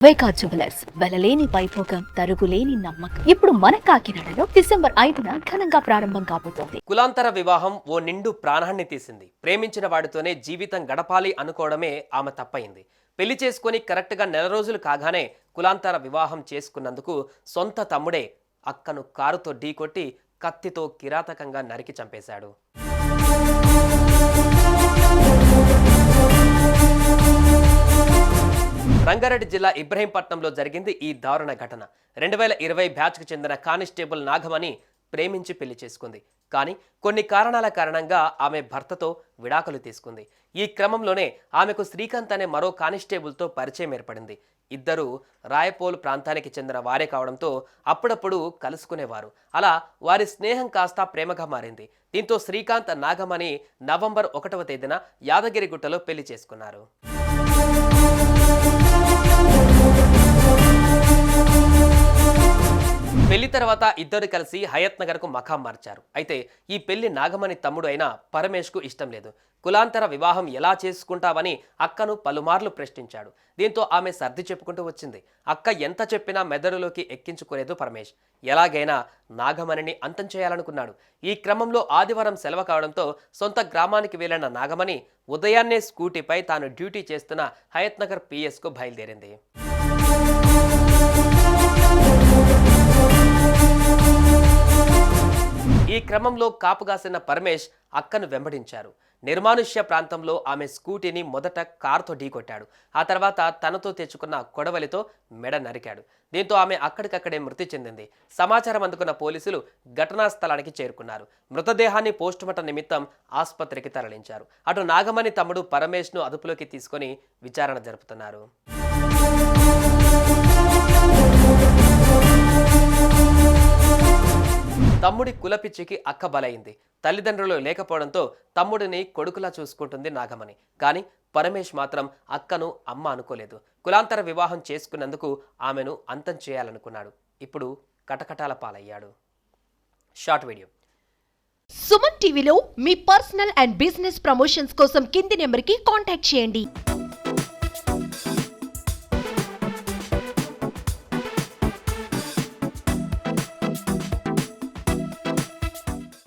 వైకా jewellers వెలలేని Vaibhogam తరుగులేని నమ్మకం. ఇప్పుడు మన కాకినాడలో డిసెంబర్ 5న ఘనంగా ప్రారంభం కాబోతోంది. కులాంతర వివాహం ఓ నిండు ప్రాణాన్ని తీసింది. ప్రేమించిన వాడితోనే జీవితం గడపాలి అనుకోవడమే ఆమె తప్పయింది. పెళ్లి చేసుకుని కరెక్ట్గా నెల రోజులు కాగానే కులాంతర వివాహం చేసుకున్నందుకు సొంత తమ్ముడే అక్కను కారుతో ఢీకొట్టి కత్తితో కిరాతకంగా నరికి చంపేశాడు. రంగారెడ్డి జిల్లా ఇబ్రహీంపట్నంలో జరిగింది ఈ దారుణ ఘటన. 2020 బ్యాచ్కు చెందిన కానిస్టేబుల్ నాగమణి ప్రేమించి పెళ్లి చేసుకుంది. కానీ కొన్ని కారణాల కారణంగా ఆమె భర్తతో విడాకులు తీసుకుంది. ఈ క్రమంలోనే ఆమెకు శ్రీకాంత్ అనే మరో కానిస్టేబుల్తో పరిచయం ఏర్పడింది. ఇద్దరు రాయపోల్ ప్రాంతానికి చెందిన వారే కావడంతో అప్పుడప్పుడు కలుసుకునేవారు. అలా వారి స్నేహం కాస్త ప్రేమగా మారింది. దీంతో శ్రీకాంత్ నాగమణి నవంబర్ 1వ తేదీన యాదగిరిగుట్టలో పెళ్లి చేసుకున్నారు. పెళ్లి తర్వాత ఇద్దరు కలిసి హయత్ నగర్కు మకాం మార్చారు. అయితే ఈ పెళ్లి నాగమణి తమ్ముడు అయిన పరమేష్కు ఇష్టం లేదు. కులాంతర వివాహం ఎలా చేసుకుంటావని అక్కను పలుమార్లు ప్రశ్నించాడు. దీంతో ఆమె సర్ది చెప్పుకుంటూ వచ్చింది. అక్క ఎంత చెప్పినా మెదడులోకి ఎక్కించుకోలేదు పరమేష్. ఎలాగైనా నాగమణిని అంతం చేయాలనుకున్నాడు. ఈ క్రమంలో ఆదివారం సెలవు కావడంతో సొంత గ్రామానికి వెళ్లిన నాగమణి ఉదయాన్నే స్కూటీపై తాను డ్యూటీ చేస్తున్న హయత్ నగర్ పిఎస్కు బయలుదేరింది. ఈ క్రమంలో కాపుగాసిన పరమేష్ అక్కను వెంబడించారు. నిర్మానుష్య ప్రాంతంలో ఆమె స్కూటీని మొదట కారుతో ఢీకొట్టాడు. ఆ తర్వాత తనతో తెచ్చుకున్న కొడవలితో మెడ నరికాడు. దీంతో ఆమె అక్కడికక్కడే మృతి చెందింది. సమాచారం అందుకున్న పోలీసులు ఘటనా స్థలానికి చేరుకున్నారు. మృతదేహాన్ని పోస్టుమార్టం నిమిత్తం ఆసుపత్రికి తరలించారు. అటు నాగమణి తమ్ముడు పరమేష్ను అదుపులోకి తీసుకొని విచారణ జరుపుతున్నారు. తమ్ముడి కులపిచ్చికి అక్క బలైంది. తల్లిదండ్రులు లేకపోవడంతో తమ్ముడిని కొడుకులా చూసుకుంటుంది నాగమణి. కానీ పరమేష్ మాత్రం అక్కను అమ్మ అనుకోలేదు. కులాంతర వివాహం చేసుకున్నందుకు ఆమెను అంతం చేయాలనుకున్నాడు. ఇప్పుడు కటకటాల పాలయ్యాడు. Short video. సుమన్ టీవీలో మీ పర్సనల్ అండ్ బిజినెస్ ప్రమోషన్స్ కోసం కింది నెంబర్కి కాంటాక్ట్ చేయండి.